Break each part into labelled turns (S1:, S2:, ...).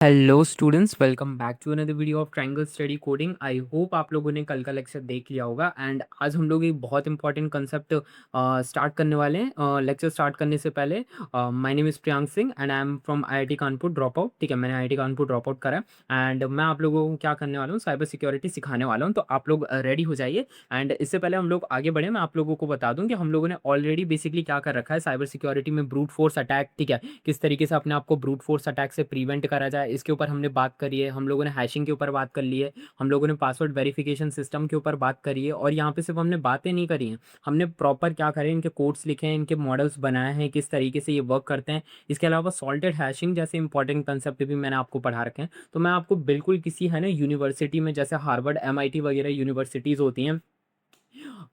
S1: Hello students, welcome back to another video of triangle study coding. I hope आप लोगों ने कल का लेक्चर देख लिया होगा। एंड आज हम लोग एक बहुत इंपॉर्टेंट कंसेप्ट स्टार्ट करने वाले हैं। लेक्चर स्टार्ट करने से पहले my name is Priyank Singh and I am from IIT Kanpur drop out. ठीक है, मैंने आईआईटी कानपुर ड्रॉप आउट करा है एंड मैं आप लोगों को क्या करने वाला हूँ, साइबर सिक्योरिटी सिखाने वाला हूँ। तो आप लोग रेडी हो जाइए। एंड इससे पहले हम लोग आगे बढ़े, मैं आप लोगों को बता दूं कि हम लोगों ने ऑलरेडी बेसिकली क्या कर रखा है साइबर सिक्योरिटी में, ब्रूट फोर्स अटैक। ठीक है, किस तरीके से अपने आप को ब्रूट फोर्स अटैक से प्रिवेंट करा जाए, इसके ऊपर हमने बात करी है। हम लोगों ने हैशिंग के ऊपर बात कर ली है, हम लोगों ने पासवर्ड वेरिफिकेशन सिस्टम के ऊपर बात करी है। और यहाँ पे सिर्फ हमने बातें नहीं करी हैं, हमने प्रॉपर क्या करें, इनके कोड्स लिखे हैं, इनके मॉडल्स बनाए हैं, किस तरीके से ये वर्क करते हैं। इसके अलावा सॉल्टेड हैशिंग जैसे इंपॉर्टेंट कंसेप्ट भी मैंने आपको पढ़ा रखे हैं। तो मैं आपको बिल्कुल किसी है ना यूनिवर्सिटी में, जैसे हार्वर्ड एमआईटी वगैरह यूनिवर्सिटीज़ होती हैं,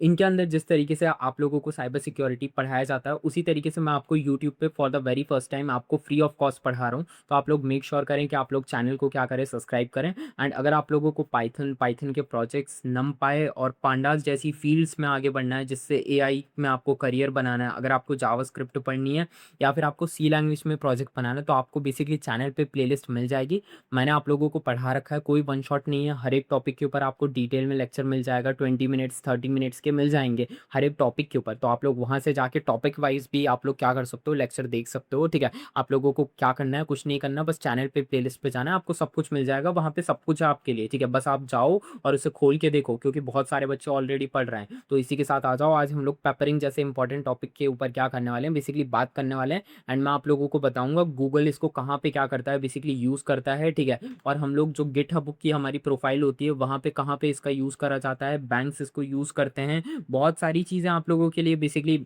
S1: इनके अंदर जिस तरीके से आप लोगों को साइबर सिक्योरिटी पढ़ाया जाता है, उसी तरीके से मैं आपको यूट्यूब पे for the very first time आपको फ्री ऑफ कॉस्ट पढ़ा रहा हूँ। तो आप लोग मेक श्योर करें कि आप लोग चैनल को क्या करें, सब्सक्राइब करें। एंड अगर आप लोगों को पाइथन के प्रोजेक्ट्स, नमपाई और पांडास जैसी फील्ड्स में आगे बढ़ना है, जिससे एआई में आपको करियर बनाना है, अगर आपको जावास्क्रिप्ट पढ़नी है या फिर आपको सी लैंग्वेज में प्रोजेक्ट बनाना है, तो आपको बेसिकली चैनल पे प्लेलिस्ट मिल जाएगी। मैंने आप लोगों को पढ़ा रखा है, कोई वन शॉट नहीं है। हर एक टॉपिक के ऊपर आपको डिटेल में लेक्चर मिल जाएगा, 20 मिनट्स 30 मिनट्स के मिल जाएंगे हर एक टॉपिक के ऊपर। तो आप लोग वहाँ से जाके टॉपिक वाइज भी आप लोग क्या कर सकते हो, लेक्चर देख सकते हो। ठीक है, आप लोगों को क्या करना है, कुछ नहीं करना, बस चैनल पे प्लेलिस्ट पे जाना है, आपको सब कुछ मिल जाएगा वहाँ पे, सब कुछ है आपके लिए। ठीक है, बस आप जाओ और उसे खोल के देखो, क्योंकि बहुत सारे बच्चे ऑलरेडी पढ़ रहे हैं। तो इसी के साथ आ जाओ, आज हम लोग पेपरिंग जैसे इंपॉर्टेंट टॉपिक के ऊपर क्या करने वाले हैं, बेसिकली बात करने वाले हैं। एंड मैं आप लोगों को बताऊंगा गूगल इसको कहाँ पे क्या करता है, बेसिकली यूज़ करता है। ठीक है, और हम लोग जो गिटहब की हमारी प्रोफाइल होती है, वहाँ पे कहाँ पे इसका यूज़ करा जाता है, बैंक्स इसको यूज़ करते हैं। बहुत सारी चीज़ें आप लोगों के लिए बेसिकली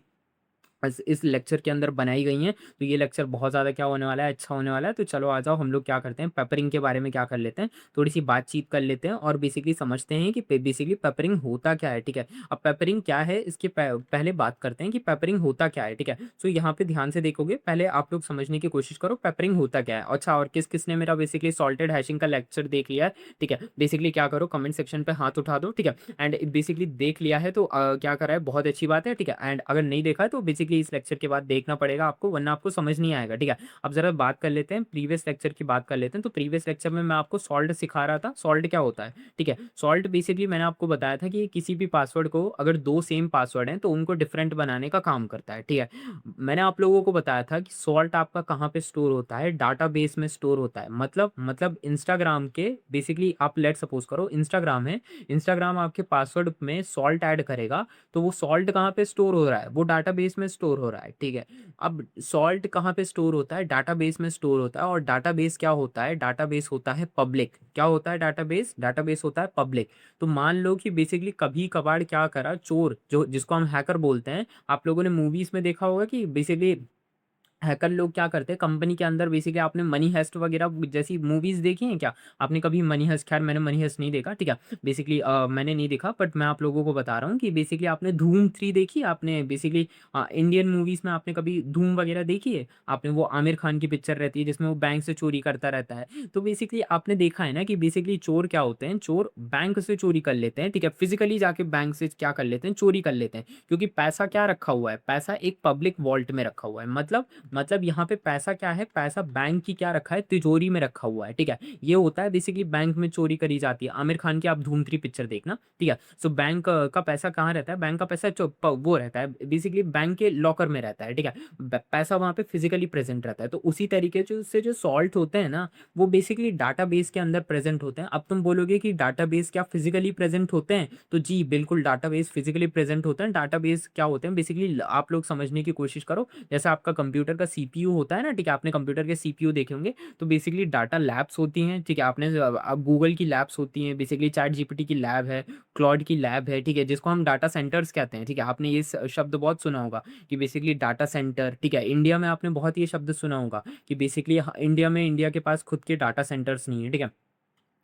S1: इस लेक्चर के अंदर बनाई गई हैं। तो ये लेक्चर बहुत ज़्यादा क्या होने वाला है, अच्छा होने वाला है। तो चलो आ जाओ, हम लोग क्या करते हैं, पेपरिंग के बारे में क्या कर लेते हैं, थोड़ी सी बातचीत कर लेते हैं और बेसिकली समझते हैं कि बेसिकली पेपरिंग होता क्या है। ठीक है, अब पेपरिंग क्या है, इसके पहले बात करते हैं कि पेपरिंग होता क्या है। ठीक है, तो यहाँ पे ध्यान से देखोगे, पहले आप लोग समझने की कोशिश करो पेपरिंग होता क्या है। अच्छा, और किस किसने मेरा बेसिकली सॉल्टेड हैशिंग का लेक्चर देख लिया है, ठीक है, बेसिकली क्या करो, कमेंट सेक्शन पे हाथ उठा दो। ठीक है, एंड बेसिकली देख लिया है तो क्या करा है, बहुत अच्छी बात है। ठीक है, एंड अगर नहीं देखा है तो बेसिकली इस लेक्चर के बाद देखना पड़ेगा आपको, वरना आपको समझ नहीं आएगा। ठीक है, अब जरा बात कर लेते हैं, प्रीवियस लेक्चर की बात कर लेते हैं। तो प्रीवियस लेक्चर में मैं आपको सॉल्ट सिखा रहा था, सॉल्ट क्या होता है। ठीक है, सॉल्ट बेसिकली मैंने आपको बताया था कि किसी भी पासवर्ड को, अगर दो सेम पासवर्ड हैं तो उनको डिफरेंट बनाने का काम करता है। ठीक है, मैंने आप लोगों को बताया था कि सॉल्ट आपका कहाँ पे स्टोर होता है, डाटाबेस में स्टोर होता है। मतलब इंस्टाग्राम के, बेसिकली आप लेट सपोज करो इंस्टाग्राम है, इंस्टाग्राम आपके पासवर्ड में सॉल्ट ऐड करेगा, तो वो सॉल्ट कहाँ पे स्टोर हो रहा है, वो डाटाबेस में स्टोर हो रहा है। ठीक है, अब सॉल्ट कहाँ पे स्टोर होता है, डाटाबेस में स्टोर होता है। और डाटाबेस क्या होता है, डाटाबेस होता है पब्लिक। क्या होता है डाटाबेस, डाटाबेस होता है पब्लिक। तो मान लो कि बेसिकली कभी कभार क्या करा चोर, जो जिसको हम हैकर बोलते हैं, आप लोगों ने मूवीज में देखा होगा कि बेसिकली हैकर लोग क्या करते हैं कंपनी के अंदर, बेसिकली आपने मनी हेस्ट वगैरह जैसी मूवीज देखी हैं क्या, आपने कभी मनी हेस्ट, खैर मैंने मनी हेस्ट नहीं देखा। ठीक है, बेसिकली मैंने नहीं देखा, बट मैं आप लोगों को बता रहा हूँ कि बेसिकली आपने धूम 3 देखी, आपने बेसिकली इंडियन मूवीज में आपने कभी धूम वगैरह देखी है, आपने वो आमिर खान की पिक्चर रहती है जिसमें वो बैंक से चोरी करता रहता है। तो बेसिकली आपने देखा है ना कि बेसिकली चोर क्या होते हैं, चोर बैंक से चोरी कर लेते हैं। ठीक है, फिजिकली जाके बैंक से क्या कर लेते हैं, चोरी कर लेते हैं, क्योंकि पैसा क्या रखा हुआ है, पैसा एक पब्लिक वॉल्ट में रखा हुआ है। मतलब यहाँ पे पैसा क्या है, पैसा बैंक की क्या रखा है, तिजोरी में रखा हुआ है। ठीक है, ये होता है बेसिकली बैंक में चोरी करी जाती है। आमिर खान की आप धूम 3 पिक्चर देखना। ठीक है, सो बैंक का पैसा कहाँ रहता है, बैंक का पैसा वो रहता है बेसिकली बैंक के लॉकर में रहता है। ठीक है, पैसा वहाँ पे फिजिकली प्रेजेंट रहता है। तो उसी तरीके से जो सॉल्ट होते हैं ना, वो बेसिकली डाटाबेस के अंदर प्रेजेंट होते हैं। अब तुम बोलोगे कि डाटाबेस क्या फिजिकली प्रेजेंट होते हैं, तो जी बिल्कुल, डाटाबेस फिजिकली प्रेजेंट होते हैं। डाटाबेस क्या होते हैं, बेसिकली आप लोग समझने की कोशिश करो, जैसे आपका कंप्यूटर का सीपीयू होता है ना। ठीक है, आपने कंप्यूटर के सीपीयू देखे होंगे, तो बेसिकली डाटा लैब्स होती हैं। ठीक है, आपने अब गूगल की लैब्स होती हैं, बेसिकली चैट जीपीटी की लैब है, क्लॉड की लैब है। ठीक है, जिसको हम डाटा सेंटर्स कहते हैं। ठीक है, आपने ये शब्द बहुत सुना होगा कि बेसिकली डाटा सेंटर। ठीक है, इंडिया में आपने बहुत ये शब्द सुना होगा कि बेसिकली इंडिया के पास खुद के डाटा सेंटर्स नहीं है। ठीक है,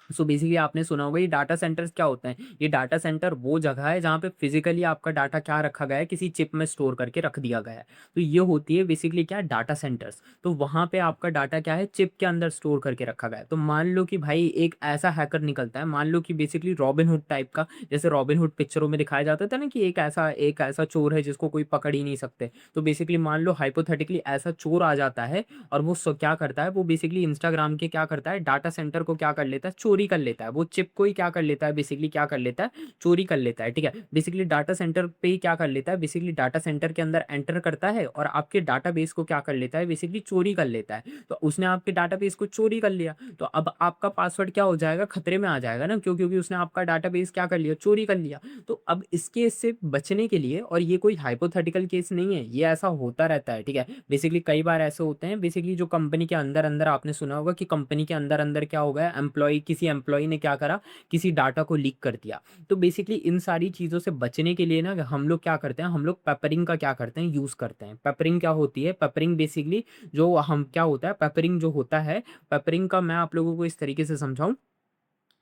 S1: सो बेसिकली आपने सुना होगा ये डाटा सेंटर्स क्या होते हैं? ये डाटा सेंटर वो जगह है जहाँ पे फिज़िकली आपका डाटा क्या रखा गया है, किसी चिप में स्टोर करके रख दिया गया है। तो ये होती है बेसिकली क्या है डाटा सेंटर्स। तो वहाँ पे आपका डाटा क्या है चिप के अंदर स्टोर करके रखा गया है। तो मान लो कि भाई एक ऐसा हैकर निकलता है, मान लो कि बेसिकली रॉबिनहुड टाइप का, जैसे रॉबिनहुड पिक्चरों में दिखाया जाता था ना कि एक ऐसा चोर है जिसको कोई पकड़ ही नहीं सकते। तो बेसिकली मान लो हाइपोथेटिकली ऐसा चोर आ जाता है और वो क्या करता है, वो बेसिकली इंस्टाग्राम के क्या करता है डाटा सेंटर को क्या कर लेता है, चोरी कर लेता है। वो चिप को ही क्या कर लेता है, बेसिकली क्या कर लेता है, चोरी कर लेता है। ठीक है, बेसिकली डाटा सेंटर पे ही क्या कर लेता है, बेसिकली डाटा सेंटर के अंदर एंटर करता है और आपके डाटाबेस को क्या कर लेता है, बेसिकली चोरी कर लेता है। तो उसने आपके डाटाबेस को चोरी कर लिया, तो अब आपका पासवर्ड क्या हो जाएगा, खतरे में आ जाएगा ना, क्योंकि उसने आपका डाटाबेस क्या कर लिया, चोरी कर लिया। तो अब इस केस से बचने के लिए, और ये कोई हाइपोथेटिकल केस नहीं है, ये ऐसा होता रहता है। ठीक है, बेसिकली कई बार ऐसे होते हैं, बेसिकली जो कंपनी के अंदर अंदर आपने सुना होगा कि कंपनी के अंदर अंदर क्या हो गया, किसी एम्प्लॉय ने क्या करा, किसी डाटा को लीक कर दिया। तो बेसिकली इन सारी चीज़ों से बचने के लिए ना हम लोग क्या करते हैं, हम लोग पेपरिंग का क्या करते हैं, यूज़ करते हैं। पेपरिंग क्या होती है, पेपरिंग बेसिकली जो हम क्या होता है, पेपरिंग जो होता है, पेपरिंग का मैं आप लोगों को इस तरीके से समझाऊं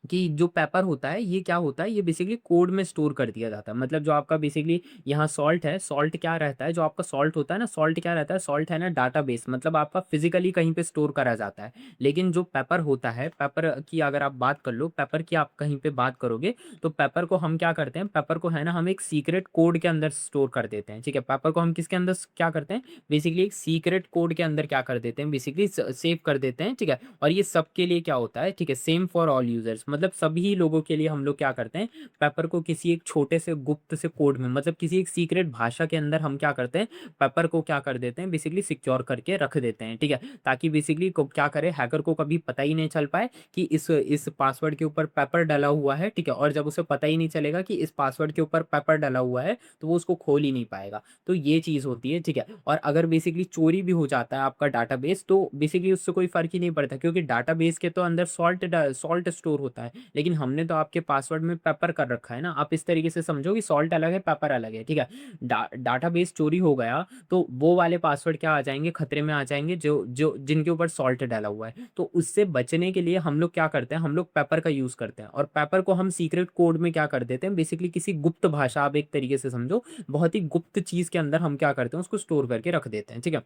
S1: कि जो पेपर होता है ये क्या होता है, ये बेसिकली कोड में स्टोर कर दिया जाता है। मतलब जो आपका बेसिकली यहाँ सॉल्ट है, सॉल्ट क्या रहता है, जो आपका सॉल्ट होता है ना, सॉल्ट क्या रहता है, सॉल्ट है ना डाटाबेस, मतलब आपका फिजिकली कहीं पे स्टोर करा जाता है। लेकिन जो पेपर होता है, पेपर की अगर आप बात कर लो, पेपर की आप कहीं पे बात करोगे, तो पेपर को हम क्या करते हैं, पेपर को है ना हम एक सीक्रेट कोड के अंदर स्टोर कर देते हैं। ठीक है, पेपर को हम किसके अंदर क्या करते हैं, बेसिकली एक सीक्रेट कोड के अंदर क्या कर देते हैं, बेसिकली सेव कर देते हैं। ठीक है, और ये सबके लिए क्या होता है, ठीक है, सेम फॉर ऑल यूजर्स, मतलब सभी लोगों के लिए हम लोग क्या करते हैं, पेपर को किसी एक छोटे से गुप्त से कोड में, मतलब किसी एक सीक्रेट भाषा के अंदर हम क्या करते हैं, पेपर को क्या कर देते हैं, बेसिकली सिक्योर करके रख देते हैं। ठीक है, ताकि बेसिकली को क्या करे, हैकर को कभी पता ही नहीं चल पाए कि इस पासवर्ड के ऊपर पेपर डला हुआ है। ठीक है, और जब उसे पता ही नहीं चलेगा कि इस पासवर्ड के ऊपर पेपर डला हुआ है, तो वो उसको खोल ही नहीं पाएगा। तो ये चीज़ होती है। ठीक है, और अगर बेसिकली चोरी भी हो जाता है आपका डाटाबेस, तो बेसिकली उससे कोई फ़र्क ही नहीं पड़ता, क्योंकि डाटाबेस के तो अंदर सॉल्ट स्टोर होता है, लेकिन हमने तो आपके पासवर्ड में पेपर कर रखा है ना। आप इस तरीके से समझो कि सॉल्ट अलग है, पेपर अलग है। ठीक है, डाटाबेस चोरी हो गया तो वो वाले पासवर्ड क्या आ जाएँगे, खतरे में आ जाएँगे, जो जो जिनके ऊपर सॉल्ट डाला हुआ है। तो उससे बचने के लिए हम लोग क्या करते हैं, हम लोग पेपर का यूज़ करते हैं, और पेपर को हम सीक्रेट कोड में क्या कर देते हैं, बेसिकली किसी गुप्त भाषा, आप एक तरीके से समझो, बहुत ही गुप्त चीज़ के अंदर हम क्या करते हैं, उसको स्टोर करके रख देते हैं। ठीक है?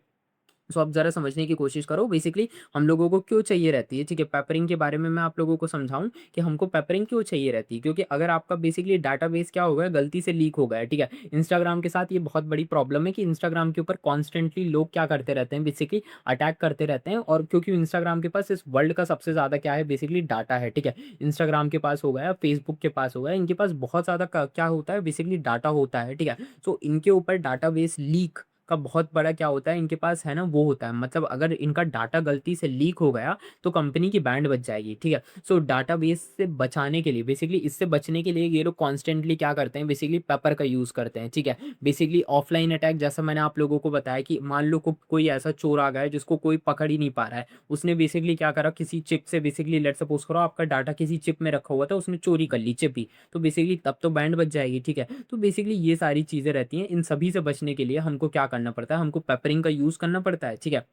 S1: सो आप ज़रा समझने की कोशिश करो बेसिकली हम लोगों को क्यों चाहिए रहती है। ठीक है, पेपरिंग के बारे में मैं आप लोगों को समझाऊँ कि हमको पेपरिंग क्यों चाहिए रहती है, क्योंकि अगर आपका बेसिकली डाटाबेस क्या हो गया, गलती से लीक हो गया है। ठीक है, इंस्टाग्राम के साथ ये बहुत बड़ी प्रॉब्लम है कि इंस्टाग्राम के ऊपर कॉन्स्टेंटली लोग क्या करते रहते हैं, बेसिकली अटैक करते रहते हैं, और क्योंकि इंस्टाग्राम के पास इस वर्ल्ड का सबसे ज़्यादा क्या है, बेसिकली डाटा है। ठीक है, इंस्टाग्राम के पास हो गया, फेसबुक के पास हो गया, इनके पास बहुत ज़्यादा क्या होता है, बेसिकली डाटा होता है। ठीक है, सो इनके ऊपर डाटाबेस लीक का बहुत बड़ा क्या होता है, इनके पास है ना वो होता है, मतलब अगर इनका डाटा गलती से लीक हो गया तो कंपनी की बैंड बच जाएगी। ठीक है, सो डाटाबेस से बचाने के लिए, बेसिकली इससे बचने के लिए ये लोग कॉन्स्टेंटली क्या करते हैं, बेसिकली पेपर का यूज़ करते हैं। ठीक है, बेसिकली ऑफलाइन अटैक, जैसा मैंने आप लोगों को बताया कि मान लो कोई ऐसा चोर आ गया है जिसको कोई पकड़ ही नहीं पा रहा है, उसने बेसिकली क्या करा, किसी चिप से, बेसिकली लेट सपोज करो आपका डाटा किसी चिप में रखा हुआ था, उसने चोरी कर ली चिप ही, तो बेसिकली तब तो बैंड बच जाएगी। ठीक है, तो बेसिकली ये सारी चीज़ें रहती हैं, इन सभी से बचने के लिए हमको क्या करना पड़ता है, हमको पेपरिंग का यूज़ करना पड़ता है। ठीक है,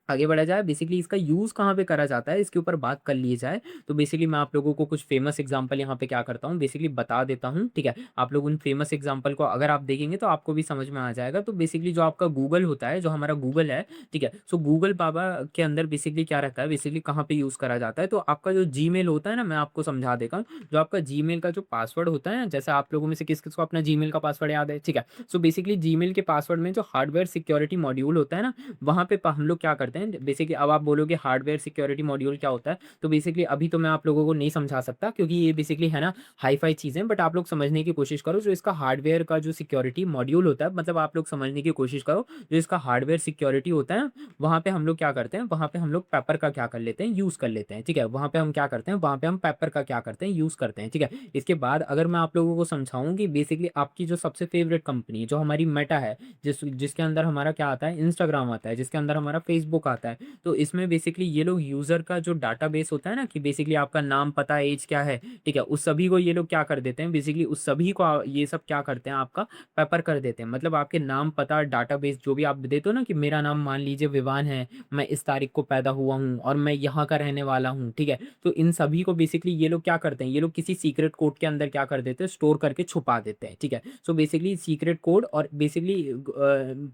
S1: आगे बढ़ा जाए, बेसिकली इसका यूज़ कहाँ पे करा जाता है, इसके ऊपर बात कर ली जाए, तो बेसिकली मैं आप लोगों को कुछ फेमस एग्जांपल यहाँ पे क्या करता हूँ, बेसिकली बता देता हूँ। ठीक है, आप लोग उन फेमस एग्जांपल को अगर आप देखेंगे तो आपको भी समझ में आ जाएगा। तो बेसिकली जो आपका गूगल होता है, जो हमारा गूगल है, ठीक है, सो गूगल बाबा के अंदर बेसिकली क्या रहता है, बेसिकली कहाँ पे यूज़ करा जाता है, तो आपका जो जीमेल होता है ना, मैं आपको समझा देता हूँ। जो आपका जीमेल का जो पासवर्ड होता है, जैसे आप लोगों में से किस किस को अपना जीमेल का पासवर्ड याद है। ठीक है, सो बेसिकली जीमेल के पासवर्ड में जो हार्डवेयर सिक्योरिटी मॉड्यूल होता है ना, वहाँ पे हम लोग क्या करते हैं, बेसिकली अब आप बोलोगे हार्डवेयर सिक्योरिटी मॉड्यूल क्या होता है, तो बेसिकली अभी तो मैं आप लोगों को नहीं समझा सकता, क्योंकि ये बेसिकली है ना हाई फाई चीज़ें, बट आप लोग समझने की कोशिश करो। जो इसका हार्डवेयर का जो सिक्योरिटी मॉड्यूल होता है, मतलब आप लोग समझने की कोशिश करो, जो इसका हार्डवेयर सिक्योरिटी होता है, वहाँ पे हम लोग क्या करते हैं, वहाँ पे हम लोग पेपर का क्या कर लेते हैं, यूज़ कर लेते हैं। ठीक है, वहाँ पे हम क्या करते हैं, वहाँ पे हम पेपर का क्या करते हैं, यूज़ करते हैं। ठीक है, इसके बाद अगर मैं आप लोगों को समझाऊँ कि बेसिकली आपकी जो सबसे फेवरेट कंपनी जो हमारी मेटा है, जिसके अंदर हमारा क्या आता है, इंस्टाग्राम आता है, जिसके अंदर हमारा फेसबुक छुपाता है। तो इसमें बेसिकली ये लोग यूज़र का जो डाटाबेस होता है ना कि बेसिकली आपका नाम, पता, ऐज क्या है, ठीक है? उस सभी को ये लोग क्या कर देते हैं बेसिकली उस सभी को ये सब क्या करते हैं आपका पेपर कर देते हैं। मतलब आपके नाम, पता, डाटाबेस जो भी आप देते हो ना कि मेरा नाम मान लीजिए विवान है, मैं इस तारीख को पैदा हुआ हूँ और मैं यहाँ का रहने वाला हूँ, ठीक है? तो इन सभी को बेसिकली ये लोग क्या करते हैं, ये लोग किसी सीक्रेट कोड के अंदर क्या कर देते हैं, स्टोर करके छुपा देते हैं, ठीक है? सो बेसिकली सीक्रेट कोड और बेसिकली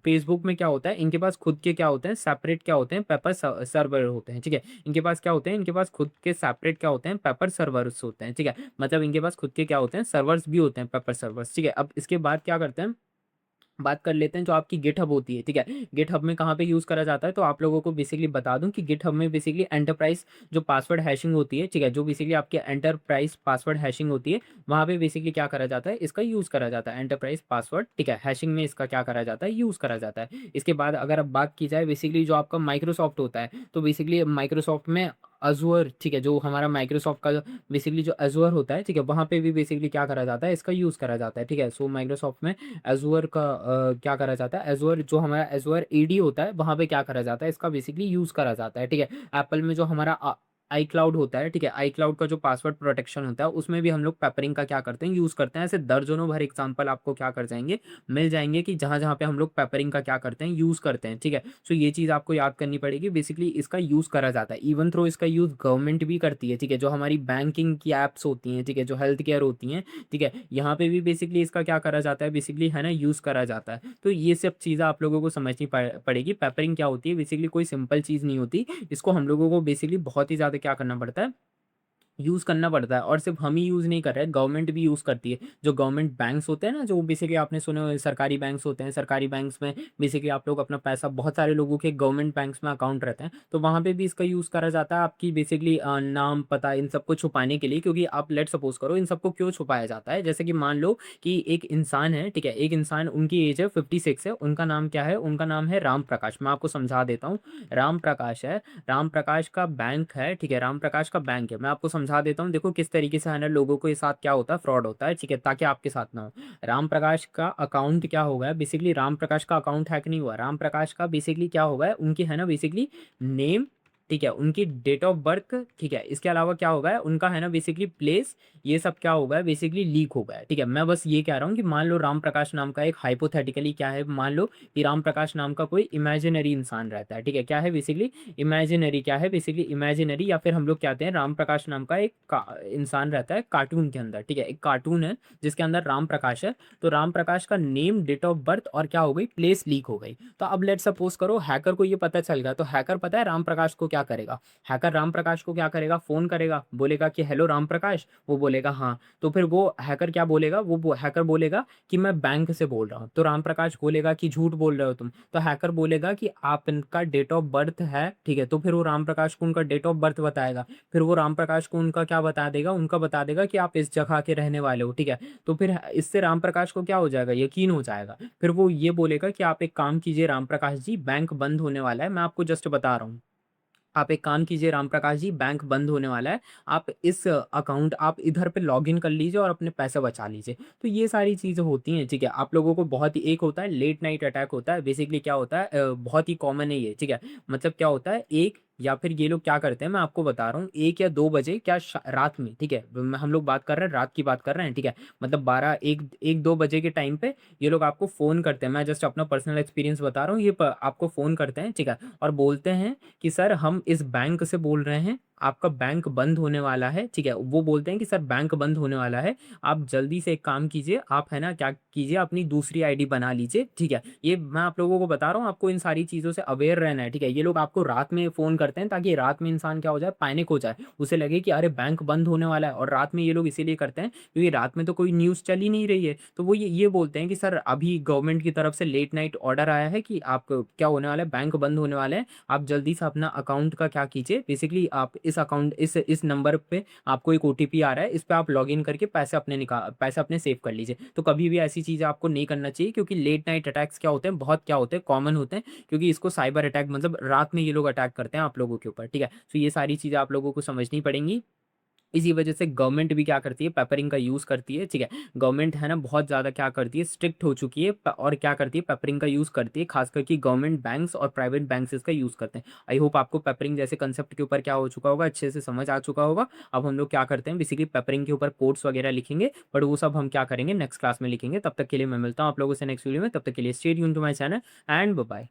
S1: फेसबुक में क्या होता है, इनके पास खुद के क्या होते हैं, सेपरेट क्या होते हैं, पेपर सर्वर होते हैं, ठीक है? इनके पास क्या होते हैं, इनके पास खुद के सेपरेट क्या होते हैं, पेपर सर्वर्स होते हैं, ठीक है? मतलब इनके पास खुद के क्या होते हैं, सर्वर्स भी होते हैं, पेपर सर्वर्स, ठीक है? अब इसके बाद क्या करते हैं, बात कर लेते हैं जो आपकी गिटहब होती है, ठीक है? गिटहब में कहाँ पे यूज़ करा जाता है, तो आप लोगों को बेसिकली बता दूँ कि गिटहब में बेसिकली एंटरप्राइज़ जो पासवर्ड हैशिंग होती है, ठीक है? जो बेसिकली आपके एंटरप्राइज़ पासवर्ड हैशिंग होती है, वहाँ पे बेसिकली क्या करा जाता है, इसका यूज़ करा जाता है एंटरप्राइज़ पासवर्ड, ठीक है? हैशिंग में इसका क्या करा जाता है, यूज़ करा जाता है। इसके बाद अगर अब बात की जाए बेसिकली जो आपका माइक्रोसॉफ्ट होता है, तो बेसिकली माइक्रोसॉफ्ट में अज़ूर, ठीक है? जो हमारा माइक्रोसॉफ्ट का बेसिकली जो अज़ूर होता है, ठीक है? वहाँ पे भी बेसिकली क्या करा जाता है, इसका यूज़ करा जाता है, ठीक है? सो माइक्रोसॉफ्ट में एज़ूर का क्या करा जाता है, एज़ूर जो हमारा एज़ूर एडी होता है, वहाँ पे क्या करा जाता है, इसका बेसिकली यूज़ करा जाता है, ठीक है? एप्पल में जो हमारा आईक्लाउड होता है, ठीक है? आईक्लाउड का जो पासवर्ड प्रोटेक्शन होता है, उसमें भी हम लोग पेपरिंग का क्या करते हैं, यूज़ करते हैं। ऐसे दर्जनों भर एग्ज़ाम्पल आपको क्या कर जाएँगे, मिल जाएँगे कि जहाँ-जहाँ पे हम लोग पेपरिंग का क्या करते हैं, यूज़ करते हैं, ठीक है? सो ये चीज़ आपको याद करनी पड़ेगी, बेसिकली इसका यूज़ करा जाता है। इवन थ्रो इसका यूज़ गवर्नमेंट भी करती है, ठीक है? जो हमारी बैंकिंग की ऐप्स होती हैं, ठीक है? जो हेल्थ केयर होती हैं, ठीक है? यहाँ पे भी बेसिकली इसका क्या करा जाता है, बेसिकली है ना, यूज़ करा जाता है। तो ये सब चीज़ें आप लोगों को समझनी पड़ेगी। पेपरिंग क्या होती है, बेसिकली कोई सिंपल चीज़ नहीं होती। इसको हम लोगों को बेसिकली बहुत ही ज़्यादा क्या करना पड़ता है, यूज़ करना पड़ता है। और सिर्फ़ हम ही यूज़ नहीं कर रहे हैं, गवर्नमेंट भी यूज़ करती है। जो गवर्नमेंट बैंक्स होते हैं ना, जो बेसिकली आपने सुने होंगे सरकारी बैंक्स होते हैं, सरकारी बैंक्स में बेसिकली आप लोग अपना पैसा, बहुत सारे लोगों के गवर्नमेंट बैंक्स में अकाउंट रहते हैं, तो वहाँ पे भी इसका यूज़ करा जाता है आपकी बेसिकली नाम, पता इन सबको छुपाने के लिए। क्योंकि आप लेट्स सपोज़ करो इन सबको क्यों छुपाया जाता है, जैसे कि मान लो कि एक इंसान है, ठीक है? एक इंसान, उनकी एज है 56 है, उनका नाम क्या है? उनका नाम है राम प्रकाश। मैं आपको समझा देता हूँ, राम प्रकाश है, राम प्रकाश का बैंक है, ठीक है? राम प्रकाश का बैंक है। मैं आपको समझा देता हूँ, देखो किस तरीके से है ना लोगों के साथ क्या होता है, फ्रॉड होता है, ठीक है? ताकि आपके साथ ना हो। राम प्रकाश का अकाउंट क्या हो गया, बेसिकली राम प्रकाश का अकाउंट हैक नहीं हुआ। राम प्रकाश का बेसिकली क्या हो गया, उनकी है ना बेसिकली नेम, ठीक है? उनकी डेट ऑफ बर्थ, ठीक है? इसके अलावा क्या हो गया है, उनका है ना बेसिकली प्लेस, ये सब क्या हो गया है, बेसिकली लीक हो गया है, ठीक है? मैं बस ये कह रहा हूँ कि मान लो राम प्रकाश नाम का एक हाइपोथेटिकली क्या है, मान लो कि राम प्रकाश नाम का कोई इमेजिनरी इंसान रहता है, ठीक है? क्या है बेसिकली इमेजिनरी, क्या है बेसिकली इमेजिनरी, या फिर हम लोग कहते हैं राम प्रकाश नाम का एक इंसान रहता है कार्टून के अंदर, ठीक है? एक कार्टून है जिसके अंदर राम प्रकाश है। तो राम प्रकाश का नेम, डेट ऑफ बर्थ और क्या हो गई, प्लेस लीक हो गई। तो अब लेट सपोज करो हैकर को ये पता चल गया, तो हैकर पता है राम प्रकाश को क्या करेगा, हैकर राम प्रकाश को क्या करेगा, फोन करेगा, बोलेगा कि हेलो राम प्रकाश, वो बोलेगा हाँ। तो फिर वो हैकर क्या बोलेगा, वो हैकर बोलेगा कि मैं बैंक से बोल रहा हूँ। तो राम प्रकाश बोलेगा कि झूठ बोल रहे हो तुम। तो हैकर बोलेगा कि आपका डेट ऑफ बर्थ है, ठीक है? तो फिर वो राम प्रकाश को उनका डेट ऑफ बर्थ बताएगा। फिर वो राम प्रकाश को उनका क्या बता देगा, उनका बता देगा कि आप इस जगह के रहने वाले हो, ठीक है? तो फिर इससे राम प्रकाश को क्या हो जाएगा, यकीन हो जाएगा। फिर वो ये बोलेगा कि आप एक काम कीजिए राम प्रकाश जी, बैंक बंद होने वाला है, मैं आपको जस्ट बता रहा हूँ। आप एक काम कीजिए राम प्रकाश जी, बैंक बंद होने वाला है, आप इस अकाउंट आप इधर पे लॉगिन कर लीजिए और अपने पैसे बचा लीजिए। तो ये सारी चीज़ें होती हैं, ठीक है? आप लोगों को बहुत ही, एक होता है लेट नाइट अटैक होता है, बेसिकली क्या होता है, बहुत ही कॉमन है ये, ठीक है? मतलब क्या होता है, एक या फिर ये लोग क्या करते हैं, मैं आपको बता रहा हूँ, 1 या 2 बजे क्या रात में, ठीक है? हम लोग बात कर रहे हैं, रात की बात कर रहे हैं, ठीक है? मतलब 12 1-2 बजे के टाइम पे ये लोग आपको फ़ोन करते हैं। मैं जस्ट अपना पर्सनल एक्सपीरियंस बता रहा हूँ, आपको फ़ोन करते हैं, ठीक है? और बोलते हैं कि सर हम इस बैंक से बोल रहे हैं, आपका बैंक बंद होने वाला है, ठीक है? वो बोलते हैं कि सर बैंक बंद होने वाला है, आप जल्दी से एक काम कीजिए, आप है ना क्या कीजिए, अपनी दूसरी आईडी बना लीजिए, ठीक है? ये मैं आप लोगों को बता रहा हूँ, आपको इन सारी चीज़ों से अवेयर रहना है, ठीक है? ये लोग आपको रात में फ़ोन करते हैं ताकि रात में इंसान क्या हो जाए, पैनिक हो जाए। उसे लगे कि अरे बैंक बंद होने वाला है, और रात में ये लोग इसीलिए करते हैं क्योंकि रात में तो कोई न्यूज़ चल ही नहीं रही है। तो वो ये बोलते हैं कि सर अभी गवर्नमेंट की तरफ से लेट नाइट ऑर्डर आया है कि आप क्या होने वाला है, बैंक बंद होने वाला है, आप जल्दी से अपना अकाउंट का क्या कीजिए, बेसिकली आप इस अकाउंट इस नंबर पे आपको एक ओटीपी आ रहा है, इस पे आप लॉगिन करके पैसे अपने सेव कर लीजिए। तो कभी भी ऐसी चीज़ें आपको नहीं करना चाहिए, क्योंकि लेट नाइट अटैक्स क्या होते हैं, बहुत क्या होते हैं, कॉमन होते हैं। क्योंकि इसको साइबर अटैक, मतलब रात में ये लोग अटैक करते हैं आप लोगों के ऊपर, ठीक है? तो ये सारी चीज़ें आप लोगों को समझनी पड़ेंगी। इसी वजह से गवर्नमेंट भी क्या करती है, पेपरिंग का यूज़ करती है, ठीक है। गवर्नमेंट है ना बहुत ज़्यादा क्या करती है, स्ट्रिक्ट हो चुकी है और क्या करती है, पेपरिंग का यूज़ करती है, खास करके गवर्नमेंट बैंक्स और प्राइवेट बैंक्स इसका यूज़ करते हैं। आई होप आपको पेपरिंग जैसे कंसेप्ट के ऊपर क्या हो चुका होगा, अच्छे से समझ आ चुका होगा। अब हम लोग क्या करते हैं, बेसिकली पेपरिंग के ऊपर कोड्स वगैरह लिखेंगे, बट वो सब हम क्या करेंगे, नेक्स्ट क्लास में लिखेंगे। तब तक के लिए मैं मिलता हूँ आप लोगों से नेक्स्ट वीडियो में। तब तक के लिए stay tuned to my channel and bye bye.